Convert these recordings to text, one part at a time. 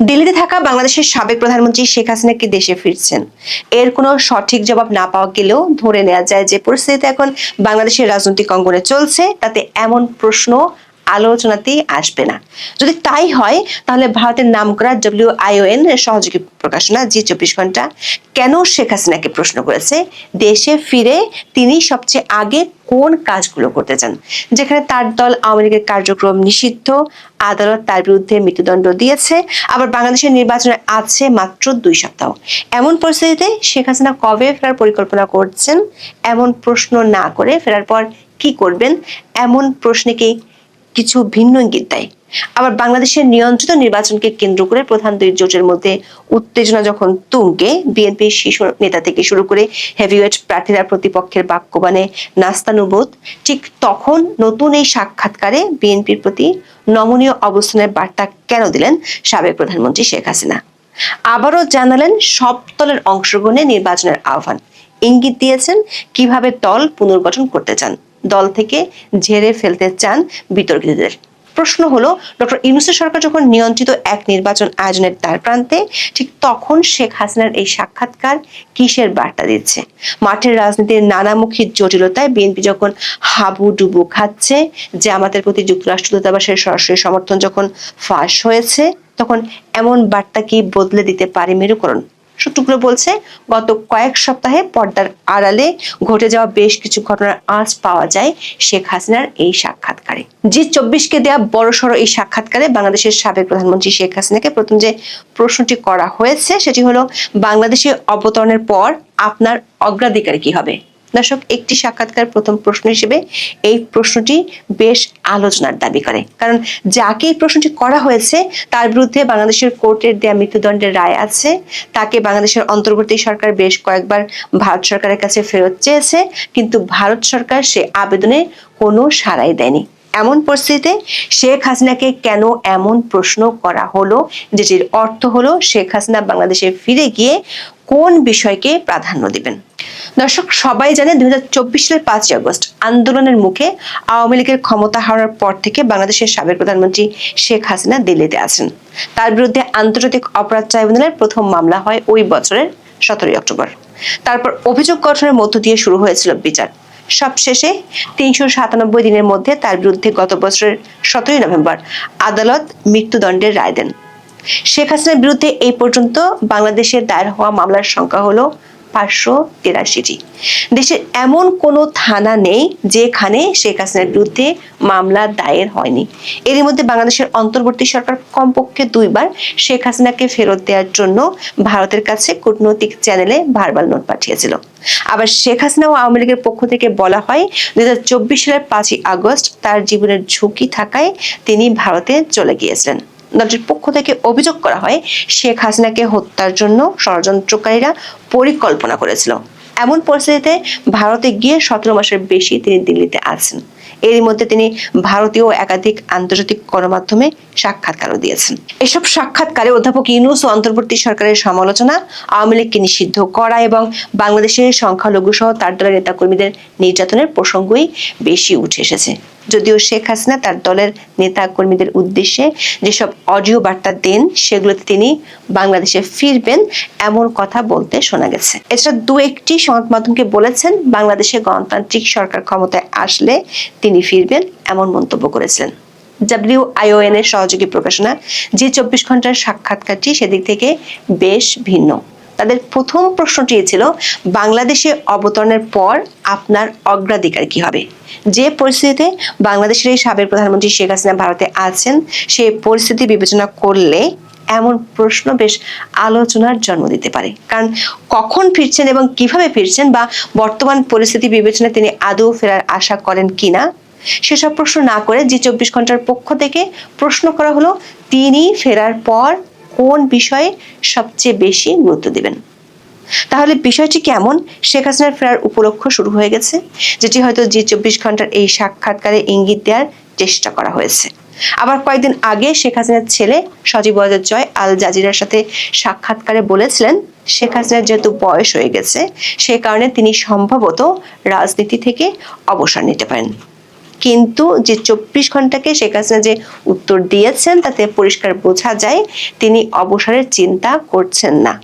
দিল্লিতে থাকা বাংলাদেশের সাবেক প্রধানমন্ত্রী শেখ হাসিনা কি দেশে ফিরছেন? এর কোনো সঠিক জবাব না পাওয়া গেলেও ধরে নেওয়া যায় যে পরিস্থিতি এখন বাংলাদেশের রাজনৈতিক অঙ্গনে চলছে, তাতে এমন প্রশ্ন আলোচনাতেই আসবে না। যদি তাই হয়, তাহলে ভারতের নামকরা WION এর সহযোগী প্রকাশনা জি 24 ঘন্টা কেন শেখ হাসিনাকে প্রশ্ন করেছে দেশে ফিরে তিনি সবচেয়ে আগে কোন কাজগুলো করতে চান, যেখানে তার দল আওয়ামী লীগের কার্যক্রম নিষিদ্ধ, আদালত তার বিরুদ্ধে মৃত্যুদণ্ড দিয়েছে, আবার বাংলাদেশের নির্বাচনে আছে মাত্র 2 সপ্তাহ। এমন পরিস্থিতিতে শেখ হাসিনা কবে ফেরার পরিকল্পনা করছেন, এমন প্রশ্ন না করে ফেরার পর কি করবেন, এমন প্রশ্নকেই কিছু ভিন্ন ইঙ্গিত দেয়। আবার বাংলাদেশের নিয়ন্ত্রিত নির্বাচনকে কেন্দ্র করে প্রধান দুই জোটের মধ্যে উত্তেজনা যখন তুঙ্গে, বিএনপির শীর্ষ নেতা থেকে শুরু করে হেভিওয়েট প্রার্থীরা প্রতিপক্ষের বাক্যবাণে নাস্তানুবোধ, ঠিক তখন নতুন এই সাক্ষাৎকারে বিএনপির প্রতি নমনীয় অবস্থানের বার্তা কেন দিলেন সাবেক প্রধানমন্ত্রী শেখ হাসিনা? আবারও জানালেন সব দলের অংশগ্রহণে নির্বাচনের আহ্বান, ইঙ্গিত দিয়েছেন কিভাবে দল পুনর্গঠন করতে চান, দল থেকে ঝেড়ে ফেলতে চান বিতর্কিতদের। প্রশ্ন হলো, ডক্টর ইউনূসের সরকার যখন নিয়ন্ত্রিত এক নির্বাচন আয়োজনের দ্বার প্রান্তে, ঠিক তখন শেখ হাসিনার এই সাক্ষাৎকার কিসের বার্তা দিচ্ছে? মাঠের রাজনীতির নানামুখী জটিলতায় বিএনপি যখন হাবুডুবু খাচ্ছে, জামাতের প্রতি যুক্তরাষ্ট্র দূতাবাসের সরাসরি সমর্থন যখন ফাঁস হয়েছে, তখন এমন বার্তা কি বদলে দিতে পারে মেরুকরণ? সূত্রগুলো বলছে, গত কয়েক সপ্তাহে পর্দার আড়ালে ঘটে যাওয়া বেশ কিছু ঘটনার আঁচ পাওয়া যায় শেখ হাসিনার এই সাক্ষাৎকারে। জি 24কে দেয়া বড়সড় এই সাক্ষাৎকারে বাংলাদেশের সাবেক প্রধানমন্ত্রী শেখ হাসিনাকে প্রথম যে প্রশ্নটি করা হয়েছে সেটি হলো, বাংলাদেশে অবতরণের পর আপনার অগ্রাধিকার কি হবে? দর্শক, একটি সাক্ষাৎকার প্রথম প্রশ্ন হিসেবে এই প্রশ্নটি বেশ আলোচনার দাবি করে, কারণ যাকে এই প্রশ্নটি করা হয়েছে তার বিরুদ্ধে বাংলাদেশের কোর্টের দেয়া মৃত্যুদণ্ডের রায় আছে, তাকে বাংলাদেশের অন্তর্বর্তী সরকার বেশ কয়েকবার ভারত সরকারের কাছে ফেরত চেয়েছে, কিন্তু ভারত সরকার সে আবেদনে কোনো সাড়াই দেয়নি। এমন পরিস্থিতিতে শেখ হাসিনাকে কেন এমন প্রশ্ন করা হলো, যেটির অর্থ হলো শেখ হাসিনা বাংলাদেশে ফিরে গিয়ে কোন বিষয়কে প্রাধান্য দিবেন? দর্শক, সবাই জানে 2024 সালের 5ই আগস্ট আন্দোলনের মুখে আওয়ামী লীগের ক্ষমতা হারানোর পর থেকে বাংলাদেশের সাবেক প্রধানমন্ত্রী শেখ হাসিনা দিল্লিতে আছেন। তার বিরুদ্ধে আন্তর্জাতিক অপরাধ ট্রাইব্যুনালের প্রথম মামলা হয় ওই বছরের 17ই অক্টোবর। তারপর অভিযোগ গঠনের মধ্য দিয়ে শুরু হয়েছিল বিচার। সবশেষে 397 দিনের মধ্যে তার বিরুদ্ধে গত বছরের 17ই নভেম্বর আদালত মৃত্যুদণ্ডের রায় দেন। শেখ হাসিনার বিরুদ্ধে এই পর্যন্ত বাংলাদেশের দায়ের হওয়া মামলার সংখ্যা হলো 583টি। দেশের এমন কোনো থানা নেই যেখানে শেখ হাসিনার বিরুদ্ধে মামলা দায়ের হয়নি। এরই মধ্যে বাংলাদেশের অন্তর্বর্তী সরকার কমপক্ষে 2বার শেখ হাসিনাকে ফেরত দেওয়ার জন্য ভারতের কাছে কূটনৈতিক চ্যানেলে ভার্বাল নোট পাঠিয়েছিল। আবার শেখ হাসিনা ও আওয়ামী লীগের পক্ষ থেকে বলা হয়, 2024 সালের 5ই আগস্ট তার জীবনের ঝুঁকি থাকায় তিনি ভারতে চলে গিয়েছিলেন। দলটির পক্ষ থেকে অভিযোগ করা হয়, শেখ হাসিনাকে হত্যার জন্য ষড়যন্ত্রকারীরা পরিকল্পনা করেছিল। এমন পরিস্থিতিতে ভারতে গিয়ে 17 মাসের বেশি তিনি দিল্লিতে আছেন। এরই মধ্যে তিনি ভারতীয় একাধিক আন্তর্জাতিক গণমাধ্যমে সাক্ষাৎকারও দিয়েছেন। এসব সাক্ষাৎকারে অধ্যাপক ইউনূস ও অন্তর্বর্তী সরকারের সমালোচনা, আওয়ামী লীগকে নিষিদ্ধ করা এবং বাংলাদেশের সংখ্যালঘু সহ তার দলের নেতাকর্মীদের নির্যাতনের প্রসঙ্গই বেশি উঠে এসেছে। যদিও শেখ হাসিনা তার দলের নেতা কর্মীদের উদ্দেশ্যে যেসব অডিও বার্তা দেন সেগুলোতে তিনি বাংলাদেশে ফিরবেন এমন কথা বলতে শোনা গেছে। এছাড়া দু একটি সংবাদ মাধ্যমকে বলেছেন বাংলাদেশে গণতান্ত্রিক সরকার ক্ষমতায় আসলে তিনি ফিরবেন এমন মন্তব্য করেছিলেন। WION এর সহযোগী প্রকাশনা জি 24 ঘন্টার সাক্ষাৎকারটি সেদিক থেকে বেশ ভিন্ন। তাদের প্রথম প্রশ্নটি ছিল, বাংলাদেশে অবতরণের পর আপনার অগ্রাধিকার কি হবে? যে পরিস্থিতিতে বাংলাদেশের এই সাবেক প্রধানমন্ত্রী শেখ হাসিনা ভারতে আছেন, সেই পরিস্থিতি বিবেচনা করলে এমন প্রশ্ন বেশ আলোচনার জন্ম দিতে পারে। কারণ কখন ফিরছেন এবং কিভাবে ফিরছেন, বা বর্তমান পরিস্থিতি বিবেচনায় তিনি আদৌ ফেরার আশা করেন কিনা, সেসব প্রশ্ন না করে জি 24 ঘন্টার পক্ষ থেকে প্রশ্ন করা হলো, তিনি ফেরার পর কোন বিষয়ে সবচেয়ে বেশি গুরুত্ব দিবেন। তাহলে বিষয়টি কেমন? শেখ হাসিনার ফেরার উপলক্ষ শুরু হয়ে গেছে, যেটি হয়তো জি 24 ঘন্টার এই সাক্ষাৎকারে ইঙ্গিত দেওয়ার চেষ্টা করা হয়েছে। আবার কয়েকদিন আগে শেখ হাসিনার ছেলে সজীব ওয়াজেদ জয় আল জাজিরার সাথে সাক্ষাৎকারে বলেছিলেন, শেখ হাসিনার যেহেতু বয়স হয়ে গেছে, সে কারণে তিনি সম্ভবত রাজনীতি থেকে অবসর নিতে পারেন। কিন্তু যে 24 ঘন্টাকে শেখ হাসিনা যে উত্তর দিয়েছেন তাতে পরিষ্কার বোঝা যায় তিনি অবসরের চিন্তা করছেন না।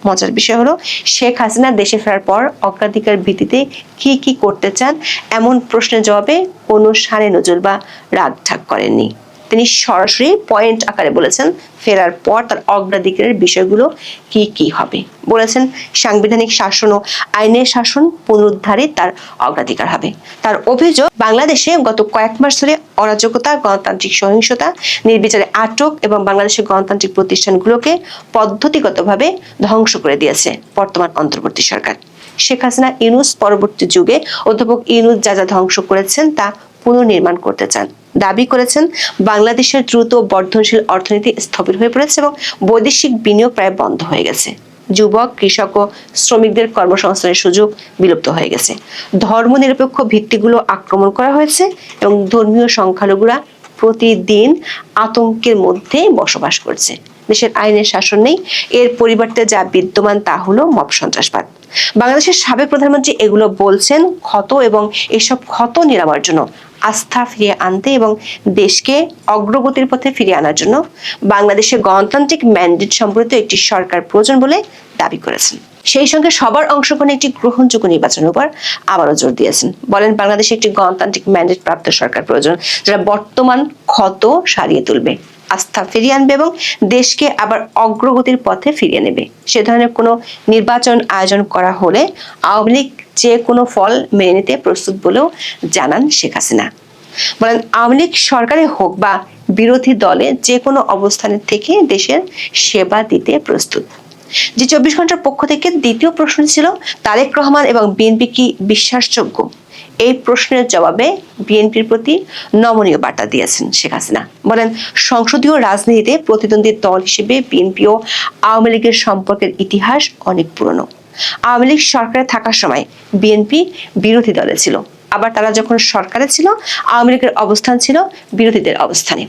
মজার বিষয় হলো শেখ হাসিনা দেশে ফেরার পর অগ্রাধিকার ভিত্তিতে কি কি করতে চান এমন প্রশ্নের জবাবে কোনো সানে নজর বা রাগ ঠাক করেননি। তিনি সরাসরি পয়েন্ট আকারে বলেছেন ফেরার পর তার অগ্রাধিকারের বিষয়গুলো কি কি হবে। বলেছেন সাংবিধানিক শাসন ও আইনের শাসন পুনরুদ্ধারে তার অগ্রাধিকার হবে। তার অভিযোগ বাংলাদেশে গত কয়েক মাস ধরে অরাজকতা, গণতান্ত্রিক সহিংসতা, নির্বিচারে আটক এবং বাংলাদেশের গণতান্ত্রিক প্রতিষ্ঠানগুলোকে পদ্ধতিগতভাবে ধ্বংস করে দিয়েছে বর্তমান অন্তর্বর্তী সরকার। শেখ হাসিনা ইউনূস পরবর্তী যুগে অধ্যাপক ইউনূস যা যা ধ্বংস করেছেন তা পুনর্নির্মাণ করতে চান। দাবি করেছেন বাংলাদেশের দ্রুত বর্ধনশীল অর্থনীতি স্থবির হয়ে পড়েছে এবং বৈদেশিক বিনিয়োগ প্রায় বন্ধ হয়ে গেছে। যুবক, কৃষক ও শ্রমিকদের কর্মসংস্থানের সুযোগ বিলুপ্ত হয়ে গেছে। ধর্মনিরপেক্ষ ভিত্তিগুলো আক্রমণ করা হয়েছে এবং ধর্মীয় সংখ্যালঘুরা প্রতিদিন আতঙ্কের মধ্যে বসবাস করছে। দেশের আইনের শাসন নেই, এর পরিবর্তে যা বিদ্যমান তা হলো মব সন্ত্রাসবাদ। বাংলাদেশের সাবেক প্রধানমন্ত্রী এগুলো বলছেন ক্ষত এবং এসব ক্ষত নিরাময়ের জন্য, আস্থা ফিরিয়ে আনতে এবং দেশকে অগ্রগতির পথে ফিরিয়ে আনার জন্য বাংলাদেশের গণতান্ত্রিক ম্যান্ডেট সম্পর্কিত একটি সরকার প্রয়োজন বলে দাবি করেছেন। সেই সঙ্গে সবার অংশগ্রহণে একটি গ্রহণযোগ্য নির্বাচনের উপর আবারও জোর দিয়েছেন। বলেন বাংলাদেশে একটি গণতান্ত্রিক ম্যান্ডেট প্রাপ্ত সরকার প্রয়োজন যারা বর্তমান ক্ষত সারিয়ে তুলবে, আস্থা ফিরিয়ে আনবে এবং দেশকে আবার অগ্রগতির পথে ফিরিয়ে নেবে। সে ধরনের কোনো নির্বাচন আয়োজন করা হলে আওয়ামী লীগ যে কোনো ফল মেনে নিতে প্রস্তুত বলেও জানান শেখ হাসিনা। বলেন আওয়ামী লীগ সরকারে হোক বা বিরোধী দলে যে কোনো অবস্থানের থেকে দেশের সেবা দিতে প্রস্তুত। যে 24 ঘন্টার পক্ষ থেকে দ্বিতীয় প্রশ্ন ছিল তারেক রহমান এবং বিএনপি কি বিশ্বাসযোগ্য, এই প্রশ্নের জবাবে বিএনপির প্রতি নমনীয় বার্তা দিয়েছেন শেখ হাসিনা। বলেন সংসদীয় রাজনীতিতে প্রতিদ্বন্দ্বী দল হিসেবে বিএনপি ও আওয়ামী লীগের সম্পর্কের ইতিহাস অনেক পুরনো। আওয়ামী লীগ সরকারে থাকার সময় বিএনপি বিরোধী দলে ছিল, আবার তারা যখন সরকারে ছিল আওয়ামী লীগের অবস্থান ছিল বিরোধীদের অবস্থানে।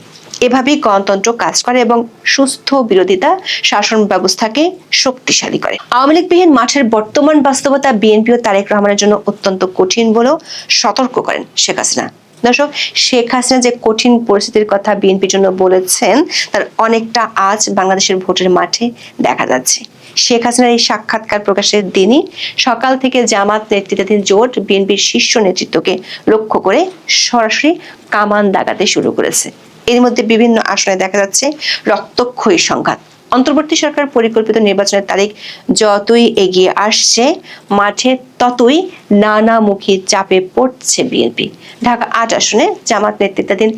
এভাবেই গণতন্ত্র কাজ করে এবং সুস্থ বিরোধিতা শাসন ব্যবস্থাকে শক্তিশালী করে। আওয়ামী লীগবিহীন মাঠের বর্তমান বাস্তবতা বিএনপি ও তারেক রহমানের জন্য অত্যন্ত কঠিন বলেও সতর্ক করেন শেখ হাসিনা। দর্শক, শেখ হাসিনা যে কঠিন পরিস্থিতির কথা বিএনপির জন্য বলেছেন তার অনেকটা আজ বাংলাদেশের ভোটের মাঠে দেখা যাচ্ছে। শেখ হাসিনার এই সাক্ষাৎকার প্রকাশের দিনই সকাল থেকে জামাত নেতৃত্বাধীন জোট বিএনপির শীর্ষ নেতৃত্বকে লক্ষ্য করে সরাসরি কামান দাগাতে শুরু করেছে। এর মধ্যে বিভিন্ন আসনে দেখা যাচ্ছে রক্তক্ষয়ী সংঘাত। অন্তর্বর্তী সরকার পরিকল্পিত নির্বাচনের তারিখ যতই এগিয়ে আসছে মাঠে ততই নানামুখী চাপে পড়ছে বিএনপি। ঢাকা ৮ আসনে জামাত নেতৃত্বাধীন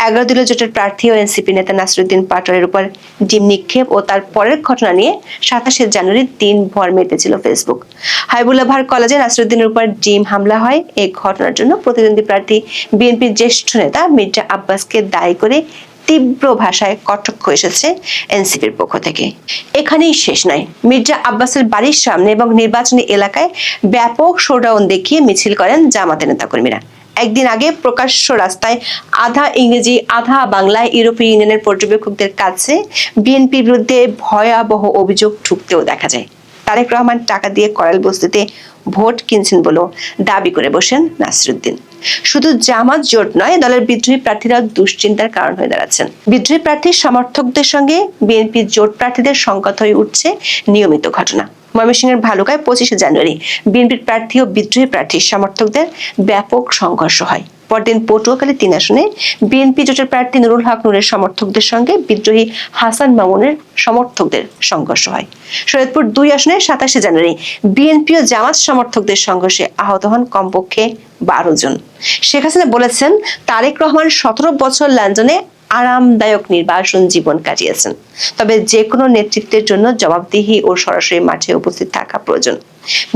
11 দলীয় জোটের প্রার্থী ও এনসিপি নেতা নাসিরুদ্দিন পাটোয়ারির উপর ডিম নিক্ষেপ ও তার পরের ঘটনা নিয়ে ২৭শে জানুয়ারি দিনভর মেতেছিল ফেসবুক। হাবিবুল্লাহ কলেজে নাসিরুদ্দিনের উপর ডিম হামলা হয়। এই ঘটনার জন্য প্রতিদ্বন্দ্বী প্রার্থী বিএনপির জ্যেষ্ঠ নেতা মির্জা আব্বাসকে দায়ী করে তীব্র ভাষায় কটাক্ষ এসেছে এনসিপির পক্ষ থেকে। এখানেই শেষ নয়, মির্জা আব্বাসের বাড়ির সামনে এবং নির্বাচনী এলাকায় ব্যাপক শোডাউন দেখিয়ে মিছিল করেন জামাতের নেতাকর্মীরা। একদিন আগে প্রকাশ্য রাস্তায় আধা ইংরেজি আধা বাংলায় ইউরোপীয় ইউনিয়নের পর্যবেক্ষকদের কাছে বিএনপির বিরুদ্ধে ভয়াবহ অভিযোগ ঠুকতেও দেখা যায়। তারেক রহমান টাকা দিয়ে করাল বস্তিতে ভোট কিনছেন বলেও দাবি করে বসেন নাসিরুদ্দিন। শুধু জামাত জোট নয়, দলের বিদ্রোহী প্রার্থীরা দুশ্চিন্তার কারণ হয়ে দাঁড়াচ্ছেন। বিদ্রোহী প্রার্থীর সমর্থকদের সঙ্গে বিএনপির জোট প্রার্থীদের সংঘাত হয়ে উঠছে নিয়মিত ঘটনা। ময়মনসিংহের ভালুকায় 25শে জানুয়ারি বিএনপির প্রার্থী ও বিদ্রোহী প্রার্থীর সমর্থকদের ব্যাপক সংঘর্ষ হয়। পরদিন পটুয়াখালী 3 আসনে বিএনপি জোটের প্রার্থী নুরুল হক নূরের সমর্থকদের সঙ্গে বিদ্রোহী হাসান মামুনের সমর্থকদের সংঘর্ষ হয়। শরীয়তপুর 2 আসনে 27শে জানুয়ারি বিএনপি ও জামাত সমর্থকদের সংঘর্ষে আহত হন কমপক্ষে 12 জন। শেখ হাসিনা বলেছেন তারেক রহমান 17 বছর লন্ডনে আরামদায়ক নির্বাসন জীবন কাটিয়েছেন, তবে যে কোনো নেতৃত্বের জন্য জবাবদিহি ও সরাসরি মাঠে উপস্থিত থাকা প্রয়োজন।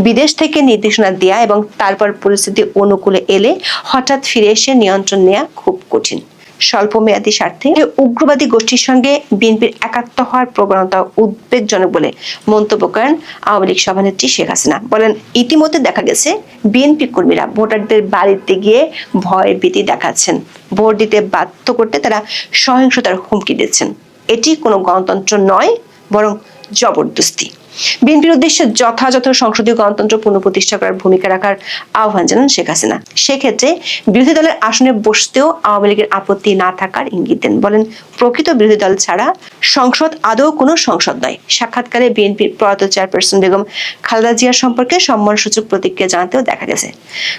বিদেশ থেকে নির্দেশনা দেয়া এবং তারপর পরিস্থিতি অনুকূলে এলে হঠাৎ ফিরে এসে নিয়ন্ত্রণ নেওয়া খুব কঠিন। স্বল্প মেয়াদী স্বার্থে উগ্রবাদী গোষ্ঠীর সঙ্গে বিএনপির একাত্ম হওয়ার প্রবণতা উদ্বেগজনক বলে মন্তব্য করেন আওয়ামী লীগ সভানেত্রী শেখ হাসিনা। বলেন ইতিমধ্যে দেখা গেছে বিএনপি কর্মীরা ভোটারদের বাড়িতে গিয়ে ভয় ভীতি দেখাচ্ছেন, ভোট দিতে বাধ্য করতে তারা সহিংসতার হুমকি দিচ্ছেন। এটি কোনো গণতন্ত্র নয়, বরং জবরদস্তি। বিএনপির উদ্দেশ্যে যথাযথ সংসদীয় গণতন্ত্র পুনঃপ্রতিষ্ঠা করার ভূমিকা রাখার আহ্বান জানান শেখ হাসিনা। সেক্ষেত্রে বিরোধী দলের আসনে বসতেও আওয়ামী লীগের আপত্তি না থাকার ইঙ্গিত দেন। বলেন, প্রকৃত বিরোধী দল ছাড়া সংসদ আদৌ কোনো সংসদ নয়। সাক্ষাৎকারে বিএনপির প্রয়াত চেয়ারপারসন বেগম খালেদা জিয়ার সম্পর্কে সম্মানসূচক প্রতিক্রিয়া জানাতেও দেখা গেছে।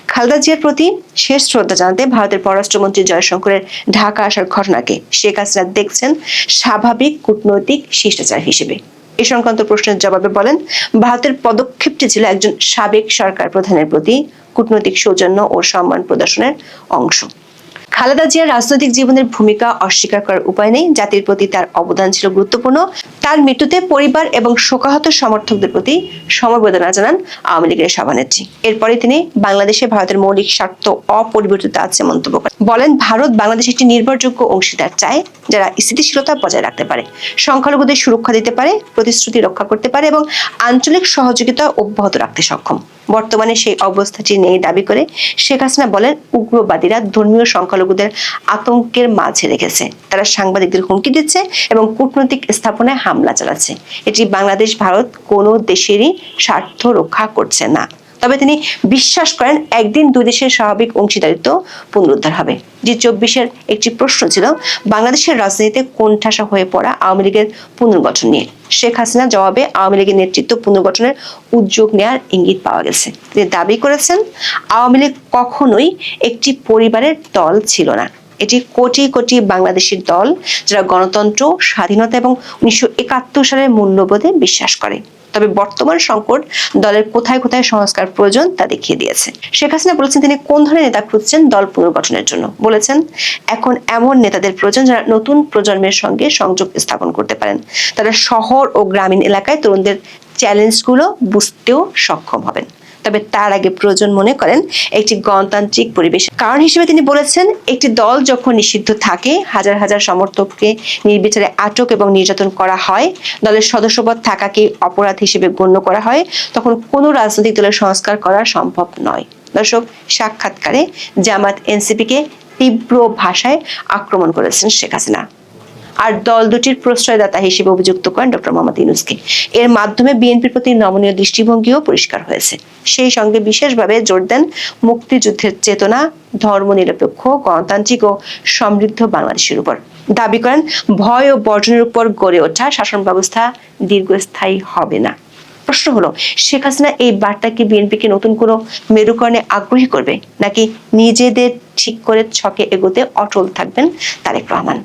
খালেদা জিয়ার প্রতি শেষ শ্রদ্ধা জানাতে ভারতের পররাষ্ট্রমন্ত্রী জয়শঙ্করের ঢাকা আসার ঘটনাকে শেখ হাসিনা দেখছেন স্বাভাবিক কূটনৈতিক শিষ্টাচার হিসেবে। এ সংক্রান্ত প্রশ্নের জবাবে বলেন, ভারতের পদক্ষেপটি ছিল একজন সাবেক সরকার প্রধানের প্রতি কূটনৈতিক সৌজন্য ও সম্মান প্রদর্শনের অংশ। খালেদা জিয়ার রাজনৈতিক জীবনের ভূমিকা অস্বীকার করার উপায় নেই। জাতির প্রতি তার অবদান ছিল গুরুত্বপূর্ণ। তার মৃত্যুতে পরিবার এবং শোকাহত সমর্থকদের প্রতি সমবেদনা জানান আওয়ামী লীগের সভানেত্রী। এরপরে তিনি বাংলাদেশে ভারতের মৌলিক স্বার্থ অপরিবর্তিত আছে মন্তব্য করেন। বলেন, ভারত বাংলাদেশ একটি নির্ভরযোগ্য অংশীদার চায়, যারা স্থিতিশীলতা বজায় রাখতে পারে, সংখ্যালঘুদের সুরক্ষা দিতে পারে, প্রতিশ্রুতি রক্ষা করতে পারে এবং আঞ্চলিক সহযোগিতা অব্যাহত রাখতে সক্ষম। বর্তমানে সেই অবস্থাটি নেই দাবি করে শেখ হাসিনা বলেন, উগ্রবাদীরা ধর্মীয় সংখ্যালঘুদের আতঙ্কের মাঝে রেখেছে। তারা সাংবাদিকদের হুমকি দিচ্ছে এবং কূটনৈতিক স্থাপনায় হামলা চালাচ্ছে। এটি বাংলাদেশ ভারত কোনো দেশেরই স্বার্থ রক্ষা করছে না। তবে তিনি বিশ্বাস করেন, একদিন দুই দেশের স্বাভাবিক অংশীদারিত্ব পুনরুদ্ধার হবে। G24-এর একটি প্রশ্ন ছিল বাংলাদেশের রাজনীতিতে কোণঠাসা হয়ে পড়া আওয়ামী লীগের পুনর্গঠন নিয়ে। শেখ হাসিনা জবাবে আওয়ামী লীগের নেতৃত্ব পুনর্গঠনের উদ্যোগ নেওয়ার ইঙ্গিত পাওয়া গেছে। তিনি দাবি করেছেন, আওয়ামী লীগ কখনোই একটি পরিবারের দল ছিল না। এটি কোটি কোটি বাংলাদেশের দল, যারা গণতন্ত্র, স্বাধীনতা এবং 1971 সালের মূল্যবোধে বিশ্বাস করে। তবে বর্তমান সংকট দলের কোথায় কোথায় সংস্কার প্রয়োজন তা দেখিয়ে দিয়েছে। শেখ হাসিনা বলেছেন, তিনি কোন ধরনের নেতা খুঁজছেন দল পুনর্গঠনের জন্য। বলেছেন, এখন এমন নেতাদের প্রয়োজন যারা নতুন প্রজন্মের সঙ্গে সংযোগ স্থাপন করতে পারেন। তারা শহর ও গ্রামীণ এলাকায় তরুণদের চ্যালেঞ্জগুলো বুঝতেও সক্ষম হবেন। তবে তার আগে প্রয়োজন মনে করেন একটি গণতান্ত্রিক পরিবেশ। কারণ হিসেবে তিনি বলেছেন, একটি দল যখন নিষিদ্ধ থাকে, হাজার হাজার সমর্থককে নির্বিচারে আটক এবং নির্যাতন করা হয়, দলের সদস্যপদ থাকাকে অপরাধ হিসেবে গণ্য করা হয়, তখন কোনো রাজনৈতিক দলের সংস্কার করা সম্ভব নয়। দর্শক, সাক্ষাৎকারে জামাত এনসিপিকে তীব্র ভাষায় আক্রমণ করেছেন শেখ হাসিনা আর দল দুটির প্রশ্রয়দাতা হিসেবে অভিযুক্ত করেন ডক্টর মোহাম্মদ ইউনূসকে। এর মাধ্যমে বিএনপির প্রতি নমনীয় দৃষ্টিভঙ্গিও পরিষ্কার হয়েছে। সেই সঙ্গে বিশেষভাবে জোর দেন মুক্তিযুদ্ধের চেতনা, ধর্মনিরপেক্ষ, গণতান্ত্রিক ও সমৃদ্ধ বাংলাদেশের উপর। দাবি করেন, ভয় ও বর্জনের উপর গড়ে ওঠা শাসন ব্যবস্থা দীর্ঘস্থায়ী হবে না। প্রশ্ন হলো, শেখ হাসিনা এই বার্তাকে বিএনপিকে নতুন কোনো মেরুকরণে আগ্রহী করবে, নাকি নিজেদের ঠিক করে ছকে এগোতে অটল থাকবেন তারেক রহমান?